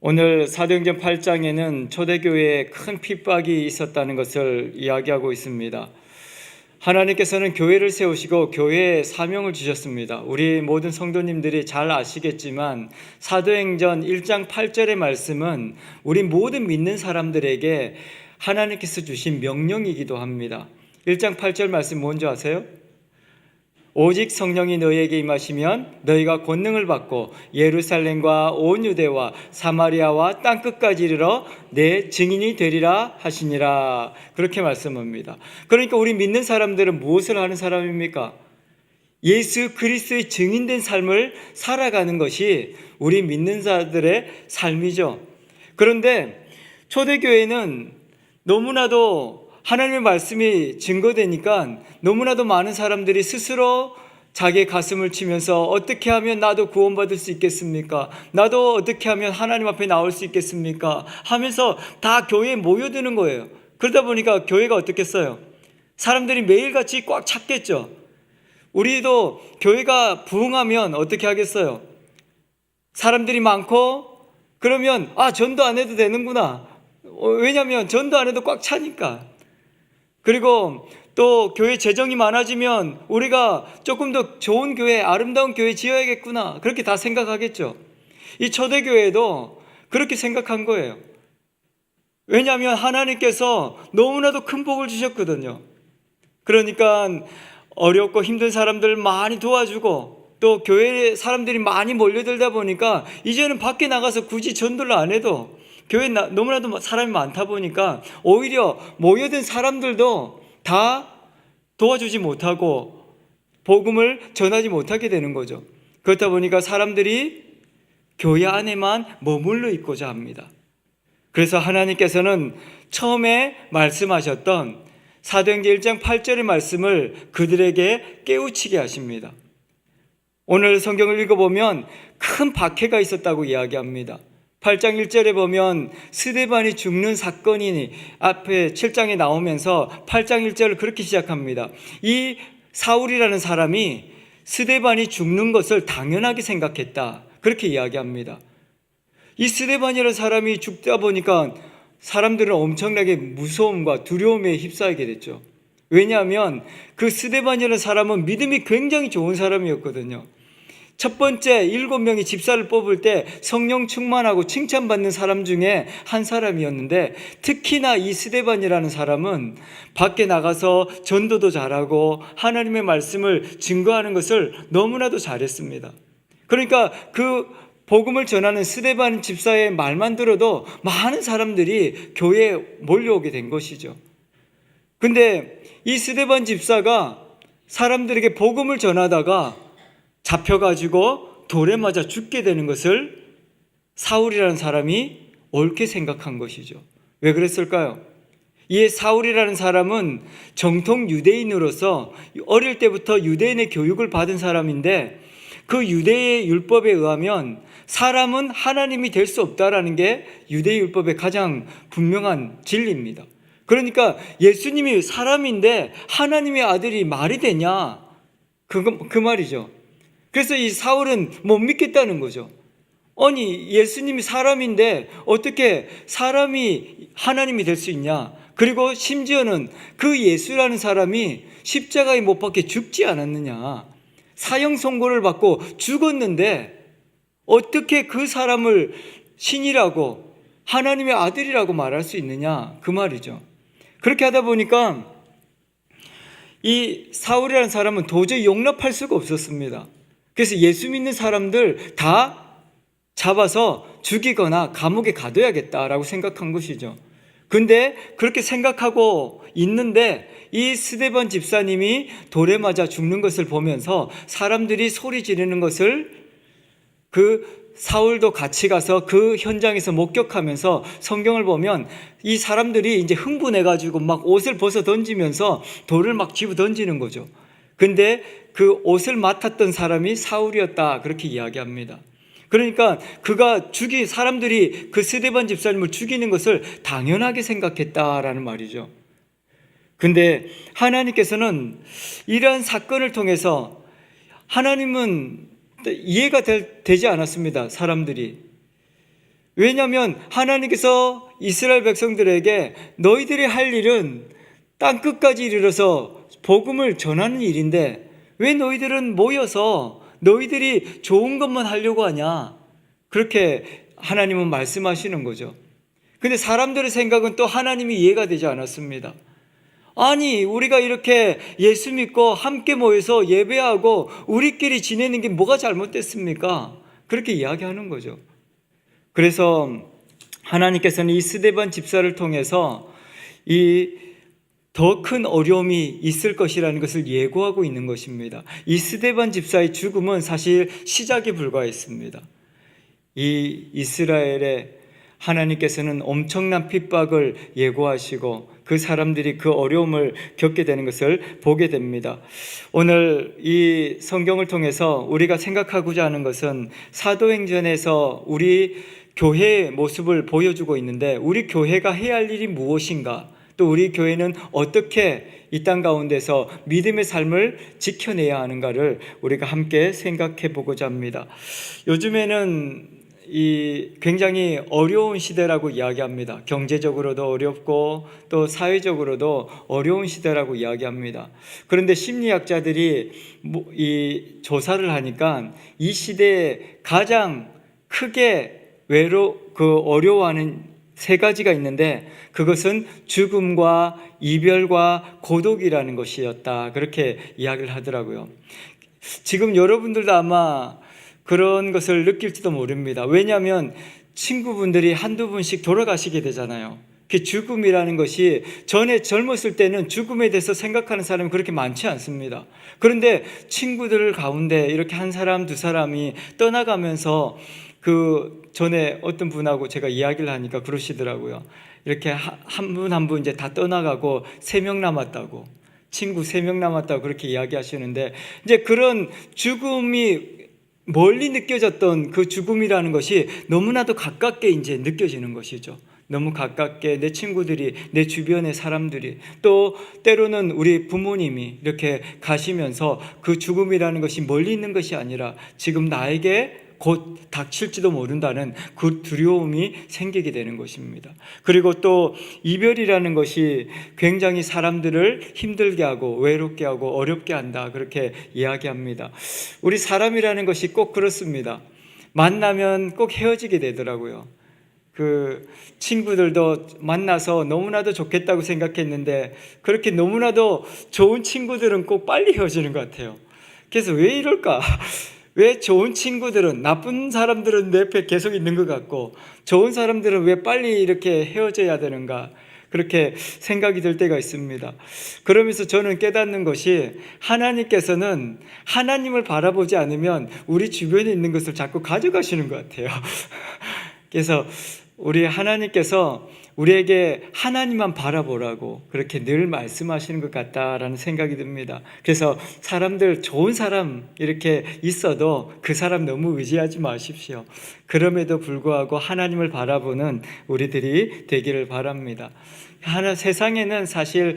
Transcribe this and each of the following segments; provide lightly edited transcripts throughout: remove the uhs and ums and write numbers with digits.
오늘 사도행전 8장에는 초대교회에 큰 핍박이 있었다는 것을 이야기하고 있습니다. 하나님께서는 교회를 세우시고 교회에 사명을 주셨습니다. 우리 모든 성도님들이 잘 아시겠지만 사도행전 1장 8절의 말씀은 우리 모든 믿는 사람들에게 하나님께서 주신 명령이기도 합니다. 1장 8절 말씀 뭔지 아세요? 오직 성령이 너희에게 임하시면 너희가 권능을 받고 예루살렘과 온 유대와 사마리아와 땅끝까지 이르러 내 증인이 되리라 하시니라. 그렇게 말씀합니다. 그러니까 우리 믿는 사람들은 무엇을 하는 사람입니까? 예수 그리스도의 증인된 삶을 살아가는 것이 우리 믿는 자들의 삶이죠. 그런데 초대교회는 너무나도 하나님의 말씀이 증거되니까 너무나도 많은 사람들이 스스로 자기의 가슴을 치면서 어떻게 하면 나도 구원받을 수 있겠습니까? 나도 어떻게 하면 하나님 앞에 나올 수 있겠습니까? 하면서 다 교회에 모여드는 거예요. 그러다 보니까 교회가 어떻겠어요? 사람들이 매일같이 꽉 찼겠죠. 우리도 교회가 부흥하면 어떻게 하겠어요? 사람들이 많고 그러면 전도 안 해도 되는구나. 왜냐하면 전도 안 해도 꽉 차니까. 그리고 또 교회 재정이 많아지면 우리가 조금 더 좋은 교회, 아름다운 교회 지어야겠구나. 그렇게 다 생각하겠죠. 이 초대교회도 그렇게 생각한 거예요. 왜냐하면 하나님께서 너무나도 큰 복을 주셨거든요. 그러니까 어렵고 힘든 사람들 많이 도와주고 또 교회에 사람들이 많이 몰려들다 보니까 이제는 밖에 나가서 굳이 전도를 안 해도 교회에 너무나도 사람이 많다 보니까 오히려 모여든 사람들도 다 도와주지 못하고 복음을 전하지 못하게 되는 거죠. 그렇다 보니까 사람들이 교회 안에만 머물러 있고자 합니다. 그래서 하나님께서는 처음에 말씀하셨던 사도행전 1장 8절의 말씀을 그들에게 깨우치게 하십니다. 오늘 성경을 읽어보면 큰 박해가 있었다고 이야기합니다. 8장 1절에 보면 스데반이 죽는 사건이 앞에 7장에 나오면서 8장 1절을 그렇게 시작합니다. 이 사울이라는 사람이 스데반이 죽는 것을 당연하게 생각했다. 그렇게 이야기합니다. 이 스데반이라는 사람이 죽다 보니까 사람들은 엄청나게 무서움과 두려움에 휩싸이게 됐죠. 왜냐하면 그 스데반이라는 사람은 믿음이 굉장히 좋은 사람이었거든요. 첫 번째 7명이 집사를 뽑을 때 성령 충만하고 칭찬받는 사람 중에 한 사람이었는데 특히나 이 스데반이라는 사람은 밖에 나가서 전도도 잘하고 하나님의 말씀을 증거하는 것을 너무나도 잘했습니다. 그러니까 그 복음을 전하는 스데반 집사의 말만 들어도 많은 사람들이 교회에 몰려오게 된 것이죠. 근데 이 스데반 집사가 사람들에게 복음을 전하다가 잡혀가지고 돌에 맞아 죽게 되는 것을 사울이라는 사람이 옳게 생각한 것이죠. 왜 그랬을까요? 이 사울이라는 사람은 정통 유대인으로서 어릴 때부터 유대인의 교육을 받은 사람인데 그 유대의 율법에 의하면 사람은 하나님이 될 수 없다라는 게 유대 율법의 가장 분명한 진리입니다. 그러니까 예수님이 사람인데 하나님의 아들이 말이 되냐? 그 말이죠. 그래서 이 사울은 못 믿겠다는 거죠. 아니 예수님이 사람인데 어떻게 사람이 하나님이 될 수 있냐? 그리고 심지어는 그 예수라는 사람이 십자가에 못 박혀 죽지 않았느냐? 사형 선고를 받고 죽었는데 어떻게 그 사람을 신이라고 하나님의 아들이라고 말할 수 있느냐? 그 말이죠. 그렇게 하다 보니까 이 사울이라는 사람은 도저히 용납할 수가 없었습니다. 그래서 예수 믿는 사람들 다 잡아서 죽이거나 감옥에 가둬야겠다라고 생각한 것이죠. 근데 그렇게 생각하고 있는데 이 스데반 집사님이 돌에 맞아 죽는 것을 보면서 사람들이 소리 지르는 것을 그 사울도 같이 가서 그 현장에서 목격하면서 성경을 보면 이 사람들이 이제 흥분해가지고 막 옷을 벗어 던지면서 돌을 막 집어 던지는 거죠. 근데 그 옷을 맡았던 사람이 사울이었다 그렇게 이야기합니다. 그러니까 그가 사람들이 그 스데반 집사님을 죽이는 것을 당연하게 생각했다라는 말이죠. 근데 하나님께서는 이러한 사건을 통해서 하나님은 이해가 되지 않았습니다. 사람들이 왜냐하면 하나님께서 이스라엘 백성들에게 너희들이 할 일은 땅 끝까지 이르러서 복음을 전하는 일인데 왜 너희들은 모여서 너희들이 좋은 것만 하려고 하냐? 그렇게 하나님은 말씀하시는 거죠. 근데 사람들의 생각은 또 하나님이 이해가 되지 않았습니다. 아니, 우리가 이렇게 예수 믿고 함께 모여서 예배하고 우리끼리 지내는 게 뭐가 잘못됐습니까? 그렇게 이야기하는 거죠. 그래서 하나님께서는 이 스데반 집사를 통해서 이 더 큰 어려움이 있을 것이라는 것을 예고하고 있는 것입니다. 이 스데반 집사의 죽음은 사실 시작에 불과했습니다. 이 이스라엘에 하나님께서는 엄청난 핍박을 예고하시고 그 사람들이 그 어려움을 겪게 되는 것을 보게 됩니다. 오늘 이 성경을 통해서 우리가 생각하고자 하는 것은 사도행전에서 우리 교회의 모습을 보여주고 있는데 우리 교회가 해야 할 일이 무엇인가? 또 우리 교회는 어떻게 이 땅 가운데서 믿음의 삶을 지켜내야 하는가를 우리가 함께 생각해 보고자 합니다. 요즘에는 이 굉장히 어려운 시대라고 이야기합니다. 경제적으로도 어렵고 또 사회적으로도 어려운 시대라고 이야기합니다. 그런데 심리학자들이 이 조사를 하니까 이 시대에 가장 크게 어려워하는 세 가지가 있는데 그것은 죽음과 이별과 고독이라는 것이었다. 그렇게 이야기를 하더라고요. 지금 여러분들도 아마 그런 것을 느낄지도 모릅니다. 왜냐하면 친구분들이 한두 분씩 돌아가시게 되잖아요. 그 죽음이라는 것이 전에 젊었을 때는 죽음에 대해서 생각하는 사람이 그렇게 많지 않습니다. 그런데 친구들 가운데 이렇게 한 사람, 두 사람이 떠나가면서 그 전에 어떤 분하고 제가 이야기를 하니까 그러시더라고요. 이렇게 한 분 한 분 이제 다 떠나가고 3명 남았다고. 친구 3명 남았다고 그렇게 이야기하시는데 이제 그런 죽음이 멀리 느껴졌던 그 죽음이라는 것이 너무나도 가깝게 이제 느껴지는 것이죠. 너무 가깝게 내 친구들이, 내 주변의 사람들이, 또 때로는 우리 부모님이 이렇게 가시면서 그 죽음이라는 것이 멀리 있는 것이 아니라 지금 나에게 곧 닥칠지도 모른다는 그 두려움이 생기게 되는 것입니다. 그리고 또 이별이라는 것이 굉장히 사람들을 힘들게 하고 외롭게 하고 어렵게 한다, 그렇게 이야기합니다. 우리 사람이라는 것이 꼭 그렇습니다. 만나면 꼭 헤어지게 되더라고요. 그 친구들도 만나서 너무나도 좋겠다고 생각했는데 그렇게 너무나도 좋은 친구들은 꼭 빨리 헤어지는 것 같아요. 그래서 왜 이럴까? 왜 좋은 친구들은, 나쁜 사람들은 내 옆에 계속 있는 것 같고 좋은 사람들은 왜 빨리 이렇게 헤어져야 되는가, 그렇게 생각이 들 때가 있습니다. 그러면서 저는 깨닫는 것이 하나님께서는 하나님을 바라보지 않으면 우리 주변에 있는 것을 자꾸 가져가시는 것 같아요. 그래서 우리 하나님께서 우리에게 하나님만 바라보라고 그렇게 늘 말씀하시는 것 같다라는 생각이 듭니다. 그래서 사람들, 좋은 사람 이렇게 있어도 그 사람 너무 의지하지 마십시오. 그럼에도 불구하고 하나님을 바라보는 우리들이 되기를 바랍니다. 세상에는 사실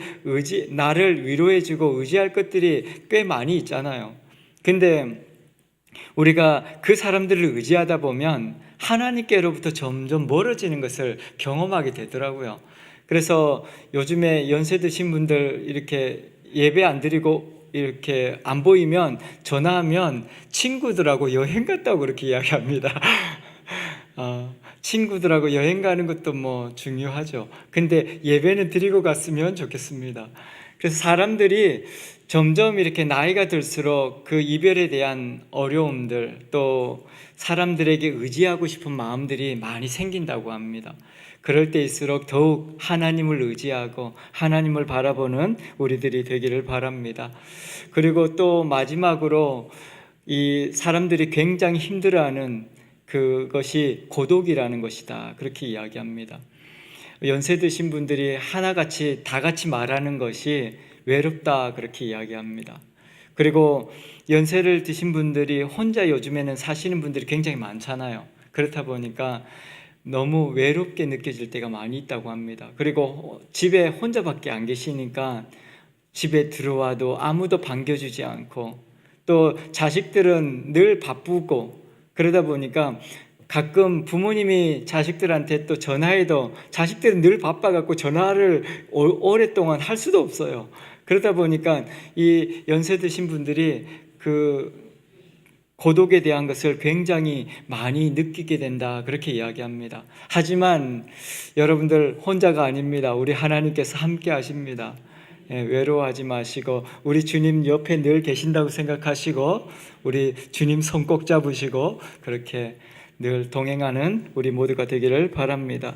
나를 위로해주고 의지할 것들이 꽤 많이 있잖아요. 근데 우리가 그 사람들을 의지하다 보면 하나님께로부터 점점 멀어지는 것을 경험하게 되더라고요. 그래서 요즘에 연세 드신 분들 이렇게 예배 안 드리고 이렇게 안 보이면 전화하면 친구들하고 여행 갔다고 그렇게 이야기합니다. 친구들하고 여행 가는 것도 뭐 중요하죠. 근데 예배는 드리고 갔으면 좋겠습니다. 그래서 사람들이 점점 이렇게 나이가 들수록 그 이별에 대한 어려움들, 또 사람들에게 의지하고 싶은 마음들이 많이 생긴다고 합니다. 그럴 때일수록 더욱 하나님을 의지하고 하나님을 바라보는 우리들이 되기를 바랍니다. 그리고 또 마지막으로 이 사람들이 굉장히 힘들어하는 그것이 고독이라는 것이다, 그렇게 이야기합니다. 연세 드신 분들이 하나같이 다 같이 말하는 것이 외롭다, 그렇게 이야기합니다. 그리고 연세를 드신 분들이 혼자 요즘에는 사시는 분들이 굉장히 많잖아요. 그렇다 보니까 너무 외롭게 느껴질 때가 많이 있다고 합니다. 그리고 집에 혼자밖에 안 계시니까 집에 들어와도 아무도 반겨주지 않고 또 자식들은 늘 바쁘고 그러다 보니까 가끔 부모님이 자식들한테 또 전화해도 자식들은 늘 바빠갖고 전화를 오랫동안 할 수도 없어요. 그러다 보니까 이 연세 드신 분들이 그 고독에 대한 것을 굉장히 많이 느끼게 된다, 그렇게 이야기합니다. 하지만 여러분들 혼자가 아닙니다. 우리 하나님께서 함께 하십니다. 외로워하지 마시고 우리 주님 옆에 늘 계신다고 생각하시고 우리 주님 손 꼭 잡으시고 그렇게 늘 동행하는 우리 모두가 되기를 바랍니다.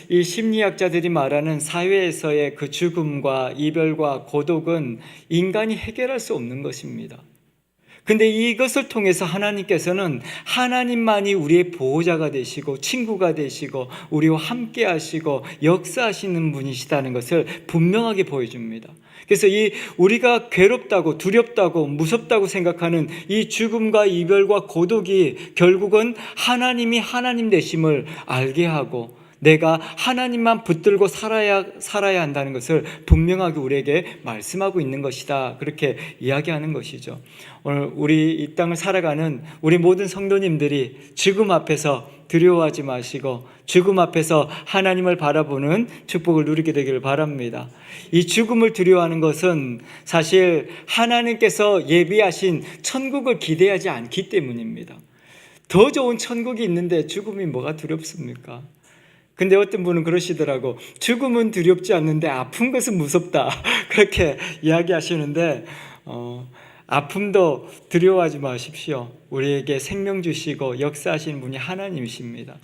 이 심리학자들이 말하는 사회에서의 그 죽음과 이별과 고독은 인간이 해결할 수 없는 것입니다. 근데 이것을 통해서 하나님께서는 하나님만이 우리의 보호자가 되시고 친구가 되시고 우리와 함께 하시고 역사하시는 분이시다는 것을 분명하게 보여줍니다. 그래서 이 우리가 괴롭다고 두렵다고 무섭다고 생각하는 이 죽음과 이별과 고독이 결국은 하나님이 하나님 되심을 알게 하고 내가 하나님만 붙들고 살아야 한다는 것을 분명하게 우리에게 말씀하고 있는 것이다, 그렇게 이야기하는 것이죠. 오늘 우리 이 땅을 살아가는 우리 모든 성도님들이 죽음 앞에서 두려워하지 마시고 죽음 앞에서 하나님을 바라보는 축복을 누리게 되기를 바랍니다. 이 죽음을 두려워하는 것은 사실 하나님께서 예비하신 천국을 기대하지 않기 때문입니다. 더 좋은 천국이 있는데 죽음이 뭐가 두렵습니까? 근데 어떤 분은 그러시더라고. 죽음은 두렵지 않는데 아픈 것은 무섭다, 그렇게 이야기하시는데 아픔도 두려워하지 마십시오. 우리에게 생명 주시고 역사하시는 분이 하나님이십니다.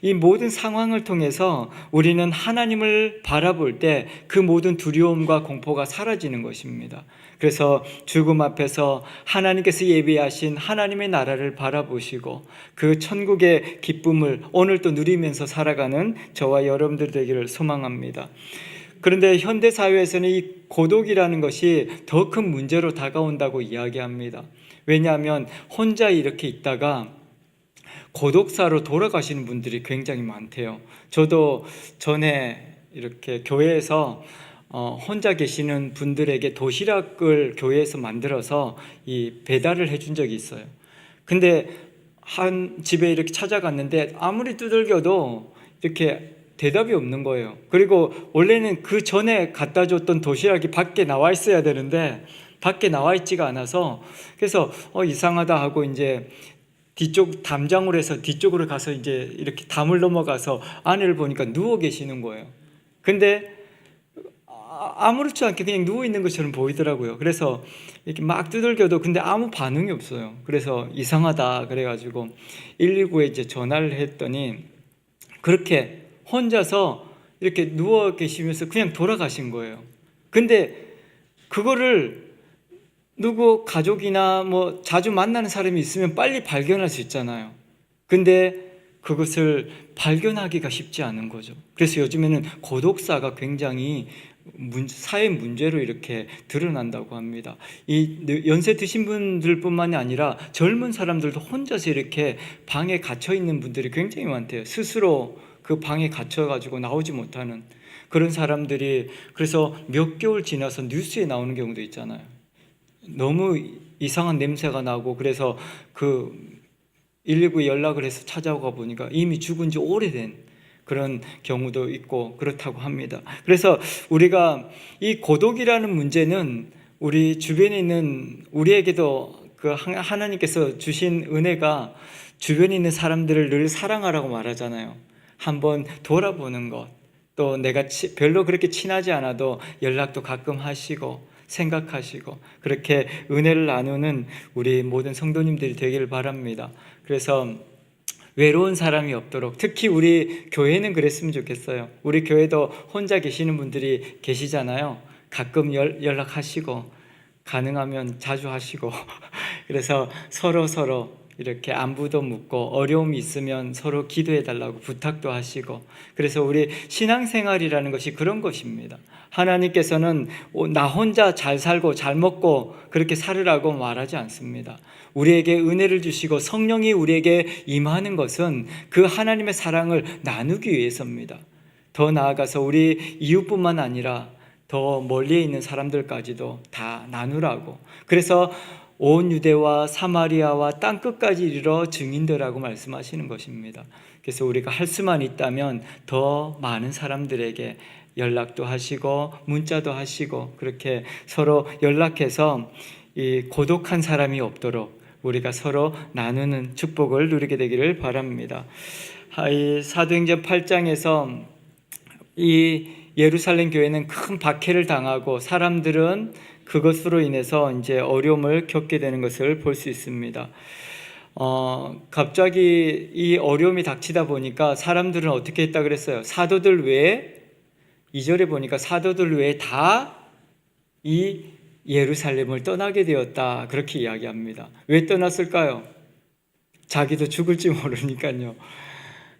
이 모든 상황을 통해서 우리는 하나님을 바라볼 때 그 모든 두려움과 공포가 사라지는 것입니다. 그래서 죽음 앞에서 하나님께서 예비하신 하나님의 나라를 바라보시고 그 천국의 기쁨을 오늘 또 누리면서 살아가는 저와 여러분들 되기를 소망합니다. 그런데 현대사회에서는 이 고독이라는 것이 더 큰 문제로 다가온다고 이야기합니다. 왜냐하면 혼자 이렇게 있다가 고독사로 돌아가시는 분들이 굉장히 많대요. 저도 전에 이렇게 교회에서 혼자 계시는 분들에게 도시락을 교회에서 만들어서 이 배달을 해준 적이 있어요. 근데 한 집에 이렇게 찾아갔는데 아무리 두들겨도 이렇게 대답이 없는 거예요. 그리고 원래는 그 전에 갖다 줬던 도시락이 밖에 나와 있어야 되는데 밖에 나와 있지가 않아서 그래서 이상하다 하고 이제 뒤쪽 담장으로 해서 뒤쪽으로 가서 이제 이렇게 담을 넘어가서 안을 보니까 누워 계시는 거예요. 근데 아무렇지 않게 그냥 누워 있는 것처럼 보이더라고요. 그래서 이렇게 막 두들겨도 근데 아무 반응이 없어요. 그래서 이상하다 그래가지고 119에 이제 전화를 했더니 그렇게 혼자서 이렇게 누워 계시면서 그냥 돌아가신 거예요. 근데 그거를 누구 가족이나 뭐 자주 만나는 사람이 있으면 빨리 발견할 수 있잖아요. 근데 그것을 발견하기가 쉽지 않은 거죠. 그래서 요즘에는 고독사가 굉장히 사회 문제로 이렇게 드러난다고 합니다. 이 연세 드신 분들뿐만이 아니라 젊은 사람들도 혼자서 이렇게 방에 갇혀 있는 분들이 굉장히 많대요. 스스로 그 방에 갇혀가지고 나오지 못하는 그런 사람들이 그래서 몇 개월 지나서 뉴스에 나오는 경우도 있잖아요. 너무 이상한 냄새가 나고 그래서 그 119에 연락을 해서 찾아가 보니까 이미 죽은 지 오래된 그런 경우도 있고 그렇다고 합니다. 그래서 우리가 이 고독이라는 문제는 우리 주변에 있는 우리에게도 그 하나님께서 주신 은혜가 주변에 있는 사람들을 늘 사랑하라고 말하잖아요. 한번 돌아보는 것, 또 내가 별로 그렇게 친하지 않아도 연락도 가끔 하시고 생각하시고 그렇게 은혜를 나누는 우리 모든 성도님들이 되기를 바랍니다. 그래서 외로운 사람이 없도록, 특히 우리 교회는 그랬으면 좋겠어요. 우리 교회도 혼자 계시는 분들이 계시잖아요. 가끔 연락하시고 가능하면 자주 하시고 그래서 서로 이렇게 안부도 묻고 어려움이 있으면 서로 기도해 달라고 부탁도 하시고 그래서 우리 신앙생활이라는 것이 그런 것입니다. 하나님께서는 나 혼자 잘 살고 잘 먹고 그렇게 살으라고 말하지 않습니다. 우리에게 은혜를 주시고 성령이 우리에게 임하는 것은 그 하나님의 사랑을 나누기 위해서입니다. 더 나아가서 우리 이웃뿐만 아니라 더 멀리에 있는 사람들까지도 다 나누라고. 그래서 온 유대와 사마리아와 땅끝까지 이르러 증인되라고 말씀하시는 것입니다. 그래서 우리가 할 수만 있다면 더 많은 사람들에게 연락도 하시고 문자도 하시고 그렇게 서로 연락해서 이 고독한 사람이 없도록 우리가 서로 나누는 축복을 누리게 되기를 바랍니다. 이 사도행전 8장에서 이 예루살렘 교회는 큰 박해를 당하고 사람들은 그것으로 인해서 이제 어려움을 겪게 되는 것을 볼 수 있습니다. 갑자기 이 어려움이 닥치다 보니까 사람들은 어떻게 했다 그랬어요? 사도들 외에 2절에 보니까 사도들 외에 다 이 예루살렘을 떠나게 되었다 그렇게 이야기합니다. 왜 떠났을까요? 자기도 죽을지 모르니까요.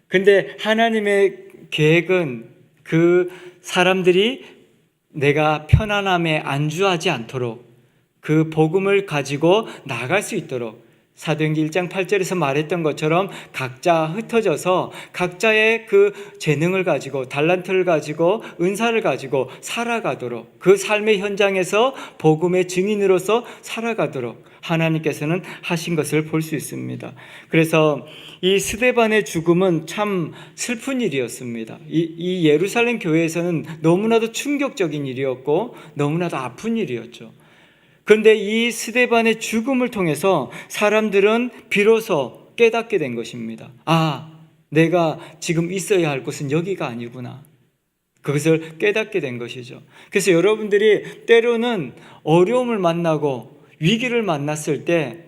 근데 하나님의 계획은 그 사람들이 내가 편안함에 안주하지 않도록 그 복음을 가지고 나갈 수 있도록 사도행전 1장 8절에서 말했던 것처럼 각자 흩어져서 각자의 그 재능을 가지고 달란트를 가지고 은사를 가지고 살아가도록 그 삶의 현장에서 복음의 증인으로서 살아가도록 하나님께서는 하신 것을 볼 수 있습니다. 그래서 이 스데반의 죽음은 참 슬픈 일이었습니다. 이 예루살렘 교회에서는 너무나도 충격적인 일이었고 너무나도 아픈 일이었죠. 그런데 이 스데반의 죽음을 통해서 사람들은 비로소 깨닫게 된 것입니다. 아, 내가 지금 있어야 할 곳은 여기가 아니구나. 그것을 깨닫게 된 것이죠. 그래서 여러분들이 때로는 어려움을 만나고 위기를 만났을 때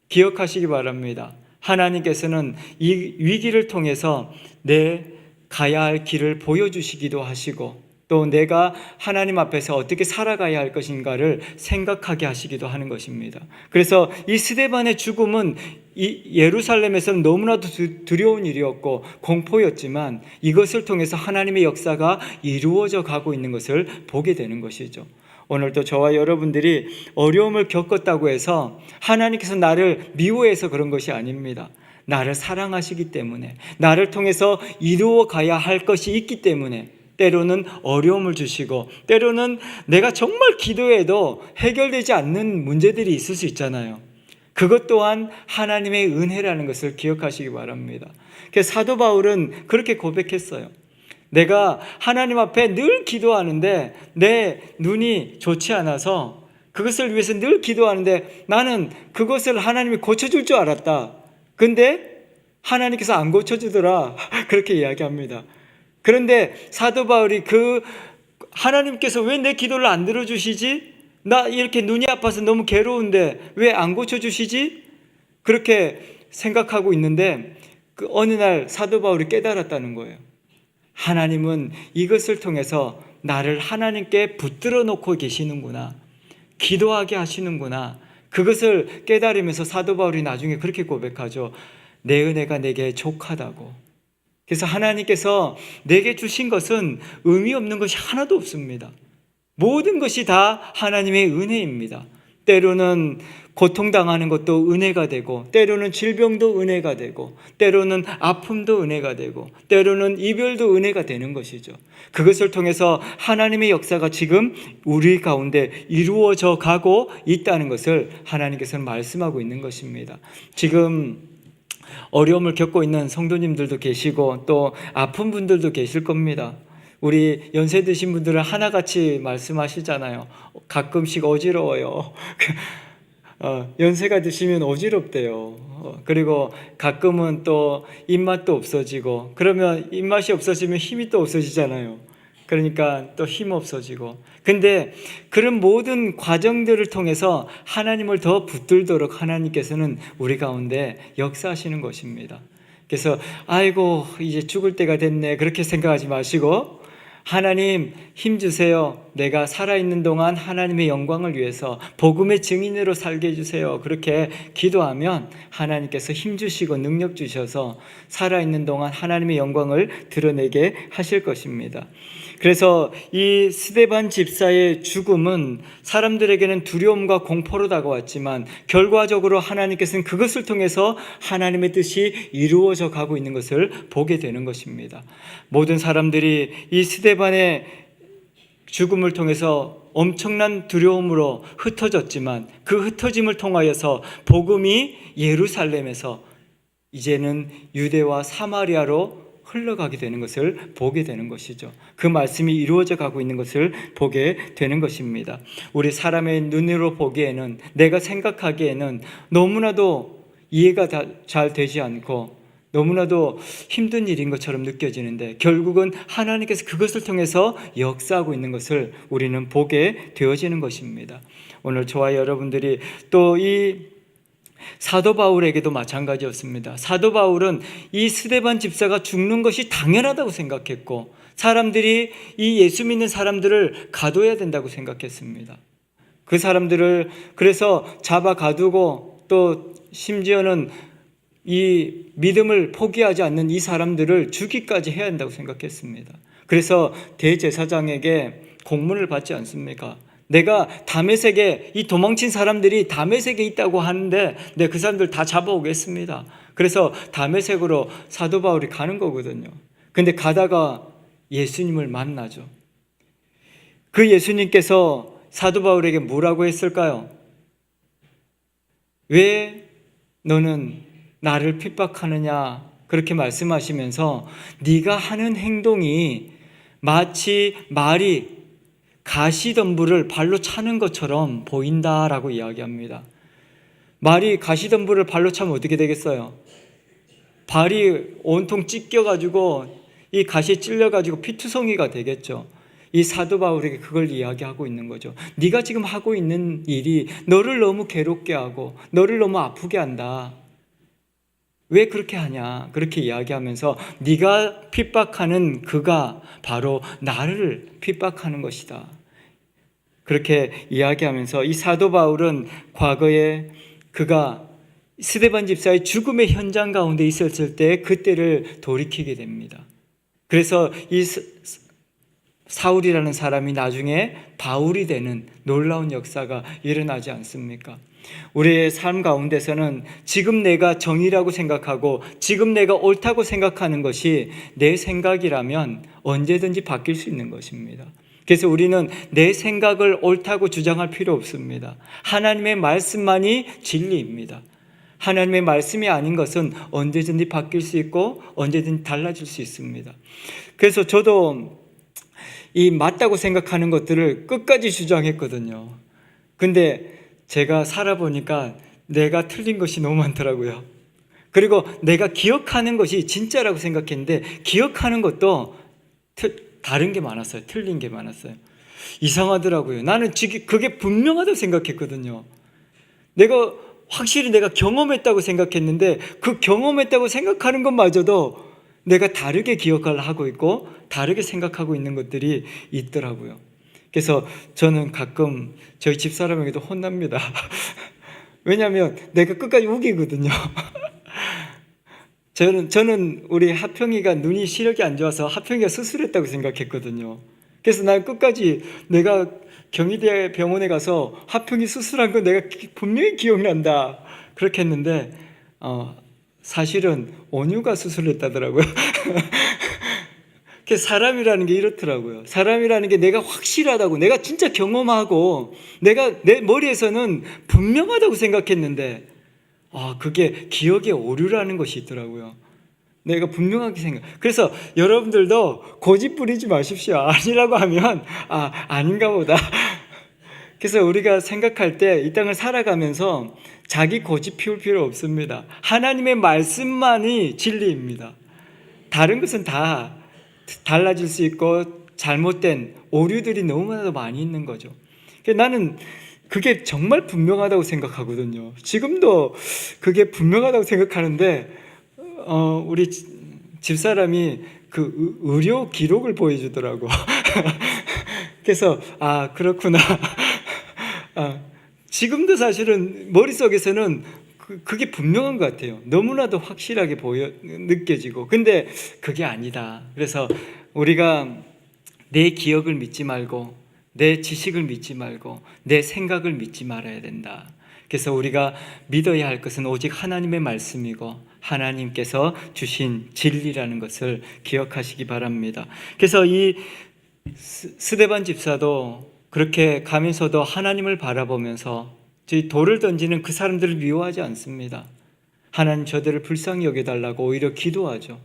기억하시기 바랍니다. 하나님께서는 이 위기를 통해서 내 가야 할 길을 보여주시기도 하시고 또 내가 하나님 앞에서 어떻게 살아가야 할 것인가를 생각하게 하시기도 하는 것입니다. 그래서 이 스데반의 죽음은 이 예루살렘에서는 너무나도 두려운 일이었고 공포였지만 이것을 통해서 하나님의 역사가 이루어져 가고 있는 것을 보게 되는 것이죠. 오늘도 저와 여러분들이 어려움을 겪었다고 해서 하나님께서 나를 미워해서 그런 것이 아닙니다. 나를 사랑하시기 때문에 나를 통해서 이루어 가야 할 것이 있기 때문에 때로는 어려움을 주시고 때로는 내가 정말 기도해도 해결되지 않는 문제들이 있을 수 있잖아요. 그것 또한 하나님의 은혜라는 것을 기억하시기 바랍니다. 그래서 사도 바울은 그렇게 고백했어요. 내가 하나님 앞에 늘 기도하는데 내 눈이 좋지 않아서 그것을 위해서 늘 기도하는데 나는 그것을 하나님이 고쳐줄 줄 알았다. 근데 하나님께서 안 고쳐주더라. 그렇게 이야기합니다. 그런데 사도 바울이 하나님께서 왜 내 기도를 안 들어주시지? 나 이렇게 눈이 아파서 너무 괴로운데 왜 안 고쳐주시지? 그렇게 생각하고 있는데 어느 날 사도 바울이 깨달았다는 거예요. 하나님은 이것을 통해서 나를 하나님께 붙들어 놓고 계시는구나. 기도하게 하시는구나. 그것을 깨달으면서 사도 바울이 나중에 그렇게 고백하죠. 내 은혜가 내게 족하다고. 그래서 하나님께서 내게 주신 것은 의미 없는 것이 하나도 없습니다. 모든 것이 다 하나님의 은혜입니다. 때로는 고통당하는 것도 은혜가 되고 때로는 질병도 은혜가 되고 때로는 아픔도 은혜가 되고 때로는 이별도 은혜가 되는 것이죠. 그것을 통해서 하나님의 역사가 지금 우리 가운데 이루어져 가고 있다는 것을 하나님께서는 말씀하고 있는 것입니다. 지금 어려움을 겪고 있는 성도님들도 계시고 또 아픈 분들도 계실 겁니다. 우리 연세 드신 분들은 하나같이 말씀하시잖아요. 가끔씩 어지러워요. 연세가 드시면 어지럽대요. 그리고 가끔은 또 입맛도 없어지고 그러면 입맛이 없어지면 힘이 또 없어지잖아요. 그러니까 또 힘 없어지고. 근데 그런 모든 과정들을 통해서 하나님을 더 붙들도록 하나님께서는 우리 가운데 역사하시는 것입니다. 그래서 아이고 이제 죽을 때가 됐네 그렇게 생각하지 마시고 하나님 힘 주세요. 내가 살아있는 동안 하나님의 영광을 위해서 복음의 증인으로 살게 해주세요. 그렇게 기도하면 하나님께서 힘 주시고 능력 주셔서 살아있는 동안 하나님의 영광을 드러내게 하실 것입니다. 그래서 이 스데반 집사의 죽음은 사람들에게는 두려움과 공포로 다가왔지만 결과적으로 하나님께서는 그것을 통해서 하나님의 뜻이 이루어져 가고 있는 것을 보게 되는 것입니다. 모든 사람들이 이 스데반의 죽음을 통해서 엄청난 두려움으로 흩어졌지만 그 흩어짐을 통하여서 복음이 예루살렘에서 이제는 유대와 사마리아로 흘러가게 되는 것을 보게 되는 것이죠. 그 말씀이 이루어져 가고 있는 것을 보게 되는 것입니다. 우리 사람의 눈으로 보기에는, 내가 생각하기에는 너무나도 이해가 잘 되지 않고 너무나도 힘든 일인 것처럼 느껴지는데, 결국은 하나님께서 그것을 통해서 역사하고 있는 것을 우리는 보게 되어지는 것입니다. 오늘 저와 여러분들이 또 이 사도 바울에게도 마찬가지였습니다. 사도 바울은 이 스데반 집사가 죽는 것이 당연하다고 생각했고, 사람들이 이 예수 믿는 사람들을 가둬야 된다고 생각했습니다. 그 사람들을 그래서 잡아 가두고, 또 심지어는 이 믿음을 포기하지 않는 이 사람들을 죽이까지 해야 한다고 생각했습니다. 그래서 대제사장에게 공문을 받지 않습니까? 내가 다메섹에, 이 도망친 사람들이 다메섹에 있다고 하는데 내가 그 사람들 다 잡아오겠습니다. 그래서 다메섹으로 사도 바울이 가는 거거든요. 근데 가다가 예수님을 만나죠. 그 예수님께서 사도 바울에게 뭐라고 했을까요? 왜 너는 나를 핍박하느냐, 그렇게 말씀하시면서 네가 하는 행동이 마치 말이 가시덤불을 발로 차는 것처럼 보인다라고 이야기합니다. 말이 가시덤불을 발로 차면 어떻게 되겠어요? 발이 온통 찢겨가지고 이 가시에 찔려가지고 피투성이가 되겠죠. 이 사도 바울에게 그걸 이야기하고 있는 거죠. 네가 지금 하고 있는 일이 너를 너무 괴롭게 하고 너를 너무 아프게 한다. 왜 그렇게 하냐, 그렇게 이야기하면서 네가 핍박하는 그가 바로 나를 핍박하는 것이다, 그렇게 이야기하면서 이 사도 바울은 과거에 그가 스데반 집사의 죽음의 현장 가운데 있었을 때 그때를 돌이키게 됩니다. 그래서 이 사울이라는 사람이 나중에 바울이 되는 놀라운 역사가 일어나지 않습니까? 우리의 삶 가운데서는 지금 내가 정의라고 생각하고 지금 내가 옳다고 생각하는 것이 내 생각이라면 언제든지 바뀔 수 있는 것입니다. 그래서 우리는 내 생각을 옳다고 주장할 필요 없습니다. 하나님의 말씀만이 진리입니다. 하나님의 말씀이 아닌 것은 언제든지 바뀔 수 있고 언제든지 달라질 수 있습니다. 그래서 저도 이 맞다고 생각하는 것들을 끝까지 주장했거든요. 근데 제가 살아보니까 내가 틀린 것이 너무 많더라고요. 그리고 내가 기억하는 것이 진짜라고 생각했는데 기억하는 것도 다른 게 많았어요. 틀린 게 많았어요. 이상하더라고요. 나는 그게 분명하다고 생각했거든요. 확실히 내가 경험했다고 생각했는데 그 경험했다고 생각하는 것마저도 내가 다르게 기억을 하고 있고 다르게 생각하고 있는 것들이 있더라고요. 그래서 저는 가끔 저희 집사람에게도 혼납니다. 왜냐하면 내가 끝까지 우기거든요. 저는 우리 하평이가 눈이 시력이 안 좋아서 하평이가 수술했다고 생각했거든요. 그래서 난 끝까지 내가 경희대 병원에 가서 하평이 수술한 거 내가 분명히 기억난다, 그렇게 했는데 사실은 온유가 수술했다더라고요. 사람이라는 게 이렇더라고요. 사람이라는 게 내가 확실하다고, 내가 진짜 경험하고 내가 내 머리에서는 분명하다고 생각했는데 그게 기억의 오류라는 것이 있더라고요. 내가 분명하게 그래서 여러분들도 고집 부리지 마십시오. 아니라고 하면 아닌가 보다. 그래서 우리가 생각할 때 이 땅을 살아가면서 자기 고집 피울 필요 없습니다. 하나님의 말씀만이 진리입니다. 다른 것은 다 달라질 수 있고 잘못된 오류들이 너무나도 많이 있는 거죠. 나는 그게 정말 분명하다고 생각하거든요. 지금도 그게 분명하다고 생각하는데 우리 집사람이 그 의료 기록을 보여주더라고. 그래서 그렇구나. 지금도 사실은 머릿속에서는 그게 분명한 것 같아요. 너무나도 확실하게 느껴지고. 근데 그게 아니다. 그래서 우리가 내 기억을 믿지 말고 내 지식을 믿지 말고 내 생각을 믿지 말아야 된다. 그래서 우리가 믿어야 할 것은 오직 하나님의 말씀이고 하나님께서 주신 진리라는 것을 기억하시기 바랍니다. 그래서 이 스데반 집사도 그렇게 가면서도 하나님을 바라보면서 저희 돌을 던지는 그 사람들을 미워하지 않습니다. 하나님 저들을 불쌍히 여겨달라고 오히려 기도하죠.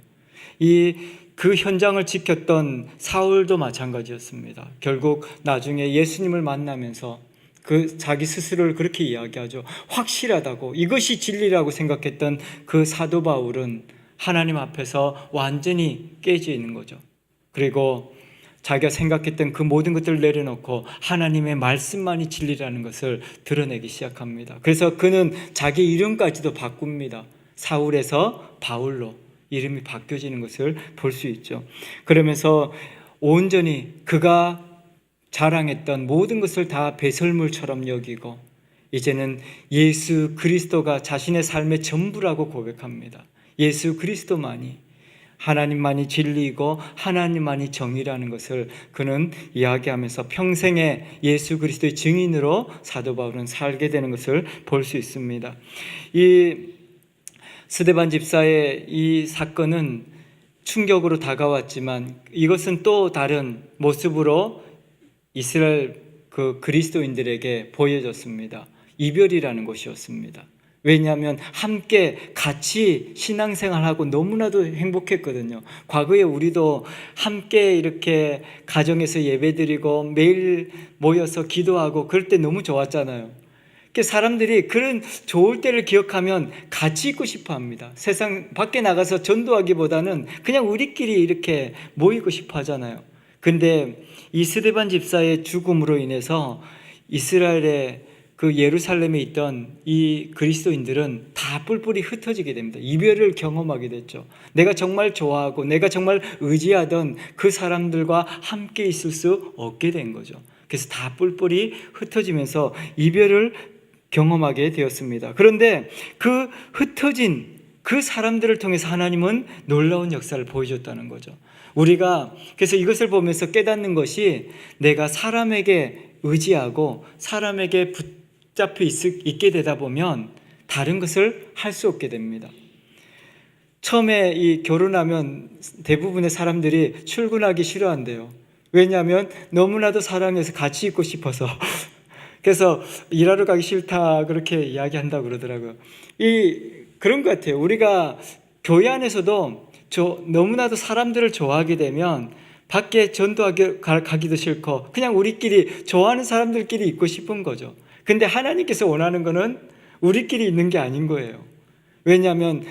그 현장을 지켰던 사울도 마찬가지였습니다. 결국 나중에 예수님을 만나면서 자기 스스로를 그렇게 이야기하죠. 확실하다고, 이것이 진리라고 생각했던 그 사도 바울은 하나님 앞에서 완전히 깨져 있는 거죠. 그리고 자기가 생각했던 그 모든 것들을 내려놓고 하나님의 말씀만이 진리라는 것을 드러내기 시작합니다. 그래서 그는 자기 이름까지도 바꿉니다. 사울에서 바울로 이름이 바뀌어지는 것을 볼 수 있죠. 그러면서 온전히 그가 자랑했던 모든 것을 다 배설물처럼 여기고 이제는 예수 그리스도가 자신의 삶의 전부라고 고백합니다. 예수 그리스도만이, 하나님만이 진리이고 하나님만이 정의라는 것을 그는 이야기하면서 평생에 예수 그리스도의 증인으로 사도 바울은 살게 되는 것을 볼 수 있습니다. 이 스데반 집사의 이 사건은 충격으로 다가왔지만 이것은 또 다른 모습으로 이스라엘 그리스도인들에게 보여졌습니다. 이별이라는 것이었습니다. 왜냐하면 함께 같이 신앙생활하고 너무나도 행복했거든요. 과거에 우리도 함께 이렇게 가정에서 예배드리고 매일 모여서 기도하고 그럴 때 너무 좋았잖아요. 사람들이 그런 좋을 때를 기억하면 같이 있고 싶어 합니다. 세상 밖에 나가서 전도하기보다는 그냥 우리끼리 이렇게 모이고 싶어 하잖아요. 근데 이 스데반 집사의 죽음으로 인해서 이스라엘의 그 예루살렘에 있던 이 그리스도인들은 다 뿔뿔이 흩어지게 됩니다. 이별을 경험하게 됐죠. 내가 정말 좋아하고 내가 정말 의지하던 그 사람들과 함께 있을 수 없게 된 거죠. 그래서 다 뿔뿔이 흩어지면서 이별을 경험하게 되었습니다. 그런데 그 흩어진 그 사람들을 통해서 하나님은 놀라운 역사를 보여줬다는 거죠. 우리가 그래서 이것을 보면서 깨닫는 것이 내가 사람에게 의지하고 사람에게 붙잡혀 있게 되다 보면 다른 것을 할 수 없게 됩니다. 처음에 이 결혼하면 대부분의 사람들이 출근하기 싫어한대요. 왜냐하면 너무나도 사랑해서 같이 있고 싶어서 그래서 일하러 가기 싫다 그렇게 이야기한다고 그러더라고요. 그런 것 같아요. 우리가 교회 안에서도 너무나도 사람들을 좋아하게 되면 밖에 전도하기 가기도 싫고 그냥 우리끼리 좋아하는 사람들끼리 있고 싶은 거죠. 근데 하나님께서 원하는 거는 우리끼리 있는 게 아닌 거예요. 왜냐하면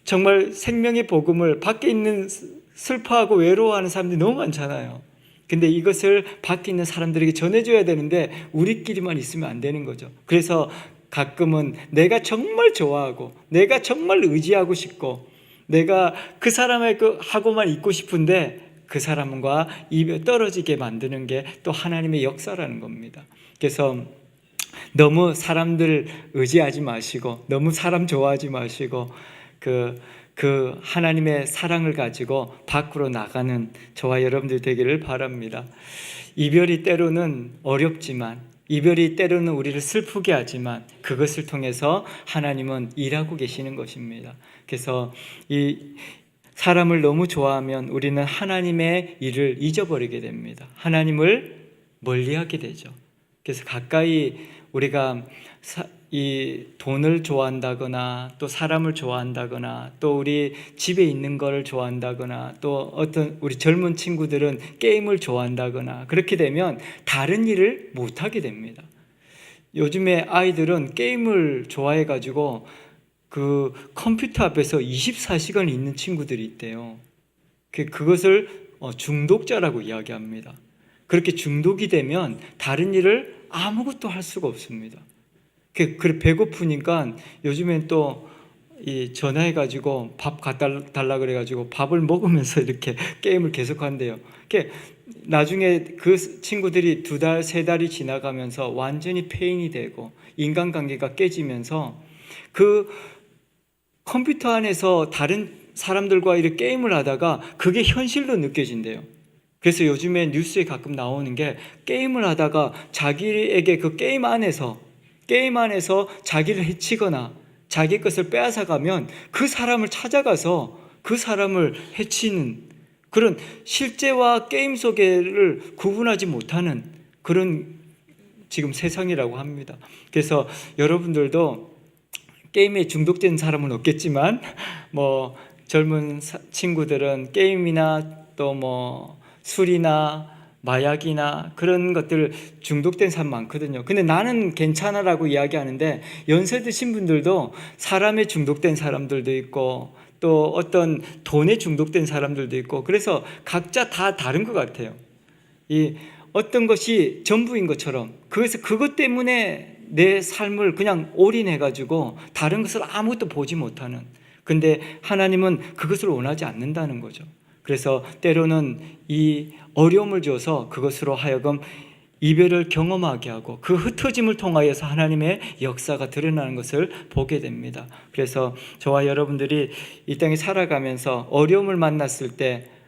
정말 생명의 복음을 밖에 있는 슬퍼하고 외로워하는 사람들이 너무 많잖아요. 근데 이것을 밖에 있는 사람들에게 전해줘야 되는데 우리끼리만 있으면 안 되는 거죠. 그래서 가끔은 내가 정말 좋아하고 내가 정말 의지하고 싶고 내가 그 사람하고만 있고 싶은데 그 사람과 입에 떨어지게 만드는 게 또 하나님의 역사라는 겁니다. 그래서 너무 사람들 의지하지 마시고 너무 사람 좋아하지 마시고 그 하나님의 사랑을 가지고 밖으로 나가는 저와 여러분들 되기를 바랍니다. 이별이 때로는 어렵지만 이별이 때로는 우리를 슬프게 하지만 그것을 통해서 하나님은 일하고 계시는 것입니다. 그래서 이 사람을 너무 좋아하면 우리는 하나님의 일을 잊어버리게 됩니다. 하나님을 멀리하게 되죠. 그래서 가까이 우리가 이 돈을 좋아한다거나 또 사람을 좋아한다거나 또 우리 집에 있는 거를 좋아한다거나 또 어떤 우리 젊은 친구들은 게임을 좋아한다거나 그렇게 되면 다른 일을 못하게 됩니다. 요즘에 아이들은 게임을 좋아해가지고 그 컴퓨터 앞에서 24시간 있는 친구들이 있대요. 그것을 중독자라고 이야기합니다. 그렇게 중독이 되면 다른 일을 아무것도 할 수가 없습니다. 그래 배고프니까 요즘엔 또 전화해가지고 밥 갖다 달라 그래가지고 밥을 먹으면서 이렇게 게임을 계속한대요. 나중에 그 친구들이 2달, 3달이 지나가면서 완전히 폐인이 되고 인간관계가 깨지면서 그 컴퓨터 안에서 다른 사람들과 이렇게 게임을 하다가 그게 현실로 느껴진대요. 그래서 요즘에 뉴스에 가끔 나오는 게 게임을 하다가 자기에게 그 게임 안에서 자기를 해치거나 자기 것을 빼앗아가면 그 사람을 찾아가서 그 사람을 해치는 그런 실제와 게임 속에를 구분하지 못하는 그런 지금 세상이라고 합니다. 그래서 여러분들도 게임에 중독된 사람은 없겠지만 뭐 젊은 친구들은 게임이나 또 뭐 술이나 마약이나 그런 것들 중독된 사람 많거든요. 근데 나는 괜찮아라고 이야기하는데 연세 드신 분들도 사람에 중독된 사람들도 있고 또 어떤 돈에 중독된 사람들도 있고 그래서 각자 다 다른 것 같아요. 이 어떤 것이 전부인 것처럼 그래서 그것 때문에 내 삶을 그냥 올인해가지고 다른 것을 아무것도 보지 못하는, 근데 하나님은 그것을 원하지 않는다는 거죠. 그래서 때로는 이 어려움을 줘서 그것으로 하여금 이별을 경험하게 하고 그 흩어짐을 통하여서 하나님의 역사가 드러나는 것을 보게 됩니다. 그래서 저와 여러분들이 이 땅에 살아가면서 어려움을 만났을 때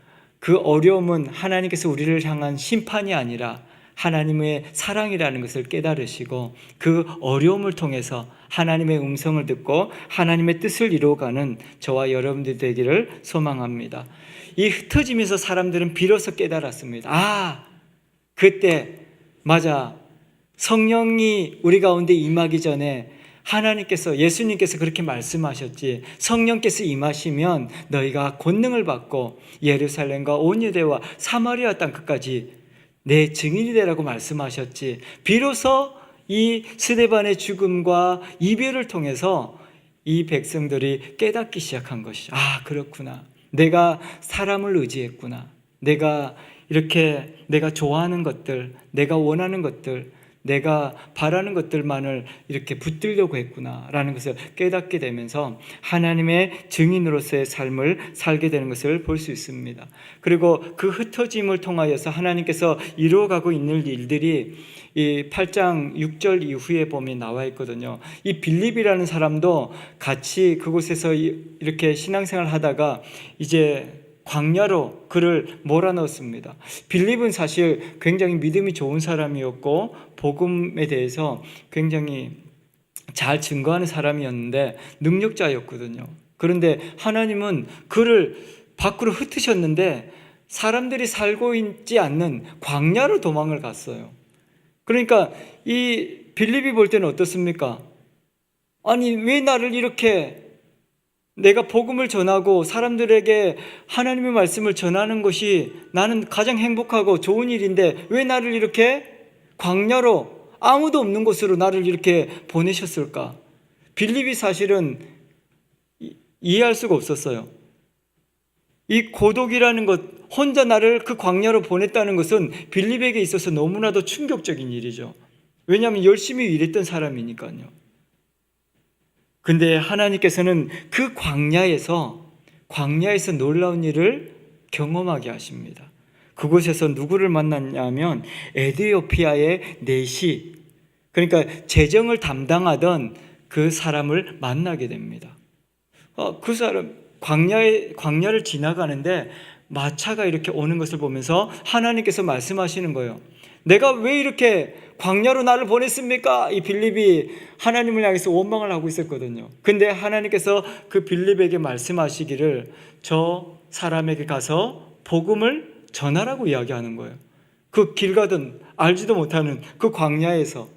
그 어려움은 하나님께서 우리를 향한 심판이 아니라 하나님의 사랑이라는 것을 깨달으시고 그 어려움을 통해서 하나님의 음성을 듣고 하나님의 뜻을 이루어가는 저와 여러분들이 되기를 소망합니다. 이 흩어지면서 사람들은 비로소 깨달았습니다. 그때 맞아, 성령이 우리 가운데 임하기 전에 하나님께서, 예수님께서 그렇게 말씀하셨지. 성령께서 임하시면 너희가 권능을 받고 예루살렘과 온 유대와 사마리아 땅 끝까지 내 증인이 되라고 말씀하셨지. 비로소 이 스데반의 죽음과 이별을 통해서 이 백성들이 깨닫기 시작한 것이죠. 그렇구나. 내가 사람을 의지했구나. 내가 이렇게 내가 좋아하는 것들, 내가 원하는 것들, 내가 바라는 것들만을 이렇게 붙들려고 했구나라는 것을 깨닫게 되면서 하나님의 증인으로서의 삶을 살게 되는 것을 볼 수 있습니다. 그리고 그 흩어짐을 통하여서 하나님께서 이루어가고 있는 일들이 이 8장 6절 이후에 보면 나와 있거든요. 이 빌립이라는 사람도 같이 그곳에서 이렇게 신앙생활을 하다가 이제 광야로 그를 몰아넣었습니다. 빌립은 사실 굉장히 믿음이 좋은 사람이었고 복음에 대해서 굉장히 잘 증거하는 사람이었는데 능력자였거든요. 그런데 하나님은 그를 밖으로 흩으셨는데 사람들이 살고 있지 않는 광야로 도망을 갔어요. 그러니까 이 빌립이 볼 때는 어떻습니까? 아니, 왜 나를 이렇게, 내가 복음을 전하고 사람들에게 하나님의 말씀을 전하는 것이 나는 가장 행복하고 좋은 일인데 왜 나를 이렇게 광야로, 아무도 없는 곳으로 나를 이렇게 보내셨을까? 빌립이 사실은 이해할 수가 없었어요. 이 고독이라는 것, 혼자 나를 그 광야로 보냈다는 것은 빌립에게 있어서 너무나도 충격적인 일이죠. 왜냐하면 열심히 일했던 사람이니까요. 근데 하나님께서는 그 광야에서 놀라운 일을 경험하게 하십니다. 그곳에서 누구를 만났냐면 에디오피아의 내시, 그러니까 재정을 담당하던 그 사람을 만나게 됩니다. 그 사람 광야를 지나가는데 마차가 이렇게 오는 것을 보면서 하나님께서 말씀하시는 거예요. 내가 왜 이렇게 광야로 나를 보냈습니까? 이 빌립이 하나님을 향해서 원망을 하고 있었거든요. 근데 하나님께서 그 빌립에게 말씀하시기를 저 사람에게 가서 복음을 전하라고 이야기하는 거예요. 그 길 가던 알지도 못하는 그 광야에서.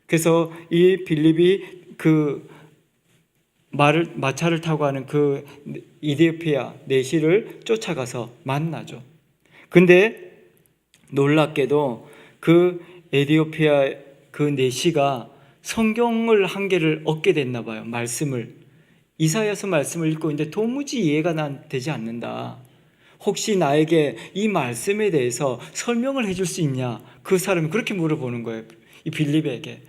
그래서 이 빌립이 그 마차를 타고 가는 그 이디오피아 내시를 쫓아가서 만나죠. 근데 놀랍게도 그 에디오피아 그 내시가 성경을 한 개를 얻게 됐나 봐요. 말씀을, 이사야서 말씀을 읽고 있는데 도무지 이해가 되지 않는다. 혹시 나에게 이 말씀에 대해서 설명을 해줄 수 있냐? 그 사람이 그렇게 물어보는 거예요, 이 빌립에게.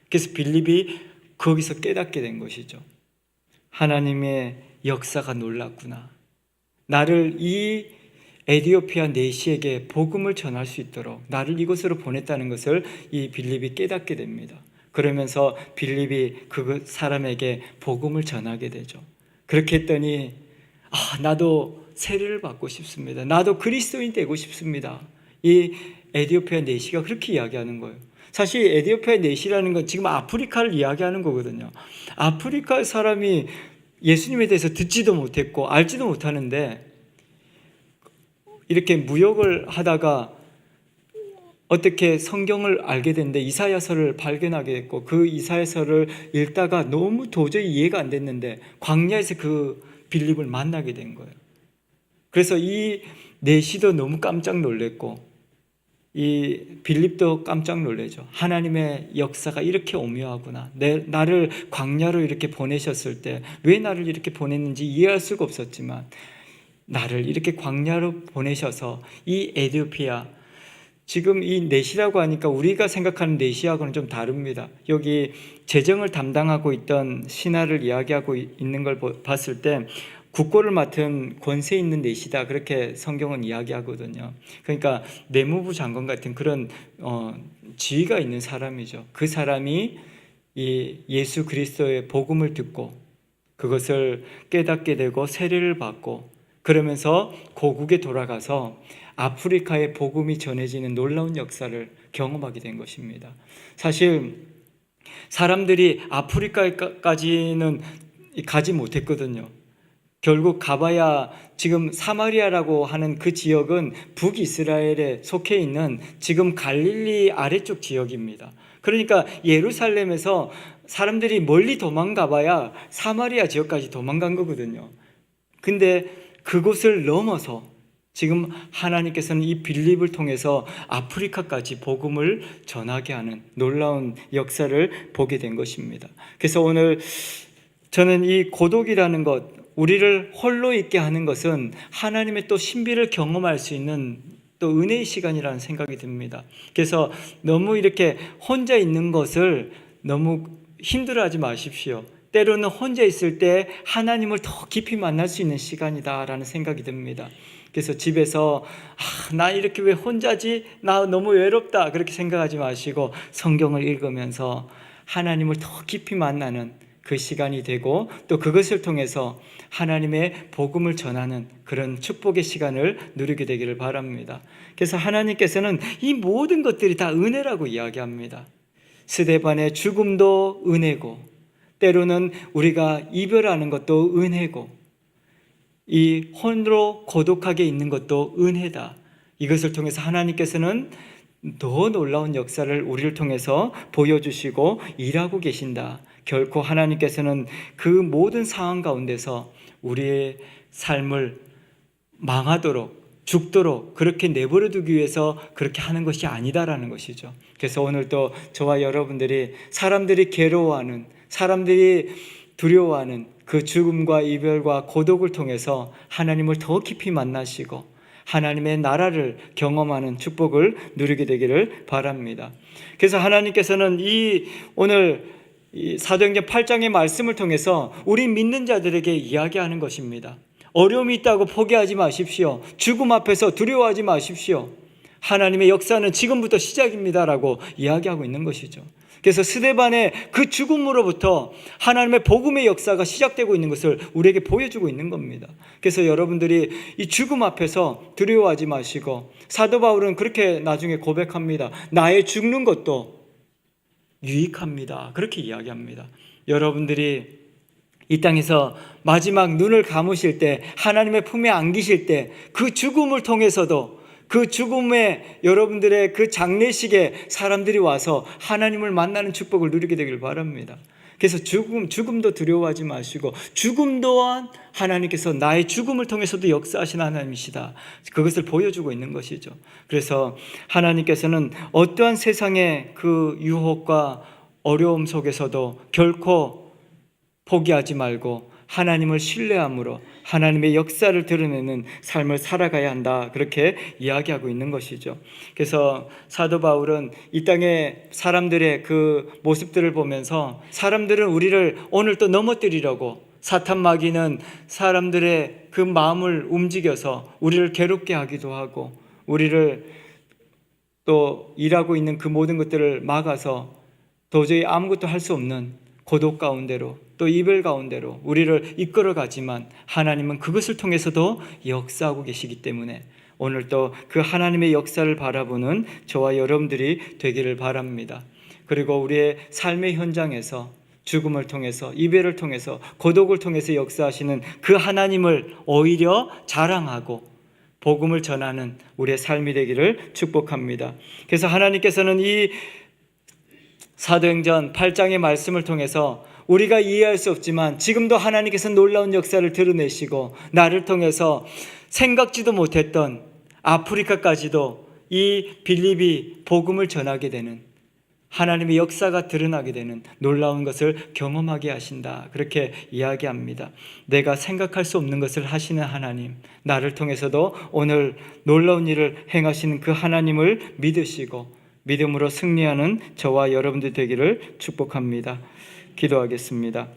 그래서 빌립이 거기서 깨닫게 된 것이죠. 하나님의 역사가 놀랍구나. 나를 이 에디오피아 내시에게 복음을 전할 수 있도록 나를 이곳으로 보냈다는 것을 이 빌립이 깨닫게 됩니다. 그러면서 빌립이 그 사람에게 복음을 전하게 되죠. 그렇게 했더니 나도 세례를 받고 싶습니다. 나도 그리스도인 되고 싶습니다. 이 에디오피아 내시가 그렇게 이야기하는 거예요. 사실 에디오피아 내시라는 건 지금 아프리카를 이야기하는 거거든요. 아프리카 사람이 예수님에 대해서 듣지도 못했고 알지도 못하는데 이렇게 무역을 하다가 어떻게 성경을 알게 됐는데 이사야서를 발견하게 됐고, 그 이사야서를 읽다가 너무 도저히 이해가 안 됐는데 광야에서 그 빌립을 만나게 된 거예요. 그래서 이 내시도 너무 깜짝 놀랐고 이 빌립도 깜짝 놀라죠. 하나님의 역사가 이렇게 오묘하구나. 나를 광야로 이렇게 보내셨을 때 왜 나를 이렇게 보냈는지 이해할 수가 없었지만, 나를 이렇게 광야로 보내셔서 이 에티오피아, 지금 이 내시라고 하니까 우리가 생각하는 내시하고는 좀 다릅니다. 여기 재정을 담당하고 있던 신하를 이야기하고 있는 걸 봤을 때 국고를 맡은 권세 있는 내시다, 그렇게 성경은 이야기하거든요. 그러니까 내무부 장관 같은 그런 지위가 있는 사람이죠. 그 사람이 이 예수 그리스도의 복음을 듣고 그것을 깨닫게 되고 세례를 받고, 그러면서 고국에 돌아가서 아프리카의 복음이 전해지는 놀라운 역사를 경험하게 된 것입니다. 사실 사람들이 아프리카까지는 가지 못했거든요. 결국 가봐야 지금 사마리아라고 하는 그 지역은 북이스라엘에 속해 있는 지금 갈릴리 아래쪽 지역입니다. 그러니까 예루살렘에서 사람들이 멀리 도망가봐야 사마리아 지역까지 도망간 거거든요. 근데 그곳을 넘어서 지금 하나님께서는 이 빌립을 통해서 아프리카까지 복음을 전하게 하는 놀라운 역사를 보게 된 것입니다. 그래서 오늘 저는 이 고독이라는 것, 우리를 홀로 있게 하는 것은 하나님의 또 신비를 경험할 수 있는 또 은혜의 시간이라는 생각이 듭니다. 그래서 너무 이렇게 혼자 있는 것을 너무 힘들어하지 마십시오. 때로는 혼자 있을 때 하나님을 더 깊이 만날 수 있는 시간이다라는 생각이 듭니다. 그래서 집에서 나 이렇게 왜 혼자지? 나 너무 외롭다, 그렇게 생각하지 마시고 성경을 읽으면서 하나님을 더 깊이 만나는 그 시간이 되고, 또 그것을 통해서 하나님의 복음을 전하는 그런 축복의 시간을 누리게 되기를 바랍니다. 그래서 하나님께서는 이 모든 것들이 다 은혜라고 이야기합니다. 스데반의 죽음도 은혜고, 때로는 우리가 이별하는 것도 은혜고, 이 홀로 고독하게 있는 것도 은혜다. 이것을 통해서 하나님께서는 더 놀라운 역사를 우리를 통해서 보여주시고 일하고 계신다. 결코 하나님께서는 그 모든 상황 가운데서 우리의 삶을 망하도록, 죽도록 그렇게 내버려 두기 위해서 그렇게 하는 것이 아니다라는 것이죠. 그래서 오늘 또 저와 여러분들이 사람들이 괴로워하는, 사람들이 두려워하는 그 죽음과 이별과 고독을 통해서 하나님을 더 깊이 만나시고 하나님의 나라를 경험하는 축복을 누리게 되기를 바랍니다. 그래서 하나님께서는 오늘 사도행전 8장의 말씀을 통해서 우리 믿는 자들에게 이야기하는 것입니다. 어려움이 있다고 포기하지 마십시오. 죽음 앞에서 두려워하지 마십시오. 하나님의 역사는 지금부터 시작입니다라고 이야기하고 있는 것이죠. 그래서 스데반의 그 죽음으로부터 하나님의 복음의 역사가 시작되고 있는 것을 우리에게 보여주고 있는 겁니다. 그래서 여러분들이 이 죽음 앞에서 두려워하지 마시고, 사도 바울은 그렇게 나중에 고백합니다. 나의 죽는 것도 유익합니다. 그렇게 이야기합니다. 여러분들이 이 땅에서 마지막 눈을 감으실 때, 하나님의 품에 안기실 때, 그 죽음을 통해서도, 그 죽음에 여러분들의 그 장례식에 사람들이 와서 하나님을 만나는 축복을 누리게 되길 바랍니다. 그래서 죽음도 두려워하지 마시고, 죽음 또한 하나님께서 나의 죽음을 통해서도 역사하신 하나님이시다, 그것을 보여주고 있는 것이죠. 그래서 하나님께서는 어떠한 세상의 그 유혹과 어려움 속에서도 결코 포기하지 말고 하나님을 신뢰함으로 하나님의 역사를 드러내는 삶을 살아가야 한다, 그렇게 이야기하고 있는 것이죠. 그래서 사도 바울은 이 땅의 사람들의 그 모습들을 보면서, 사람들은 우리를 오늘 또 넘어뜨리려고, 사탄 마귀는 사람들의 그 마음을 움직여서 우리를 괴롭게 하기도 하고, 우리를 또 일하고 있는 그 모든 것들을 막아서 도저히 아무것도 할 수 없는 고독 가운데로, 또 이별 가운데로 우리를 이끌어 가지만, 하나님은 그것을 통해서도 역사하고 계시기 때문에 오늘 또 그 하나님의 역사를 바라보는 저와 여러분들이 되기를 바랍니다. 그리고 우리의 삶의 현장에서 죽음을 통해서, 이별을 통해서, 고독을 통해서 역사하시는 그 하나님을 오히려 자랑하고 복음을 전하는 우리의 삶이 되기를 축복합니다. 그래서 하나님께서는 이 사도행전 8장의 말씀을 통해서 우리가 이해할 수 없지만 지금도 하나님께서 놀라운 역사를 드러내시고 나를 통해서 생각지도 못했던 아프리카까지도 이 빌립이 복음을 전하게 되는, 하나님의 역사가 드러나게 되는 놀라운 것을 경험하게 하신다, 그렇게 이야기합니다. 내가 생각할 수 없는 것을 하시는 하나님, 나를 통해서도 오늘 놀라운 일을 행하시는 그 하나님을 믿으시고 믿음으로 승리하는 저와 여러분들 되기를 축복합니다. 기도하겠습니다.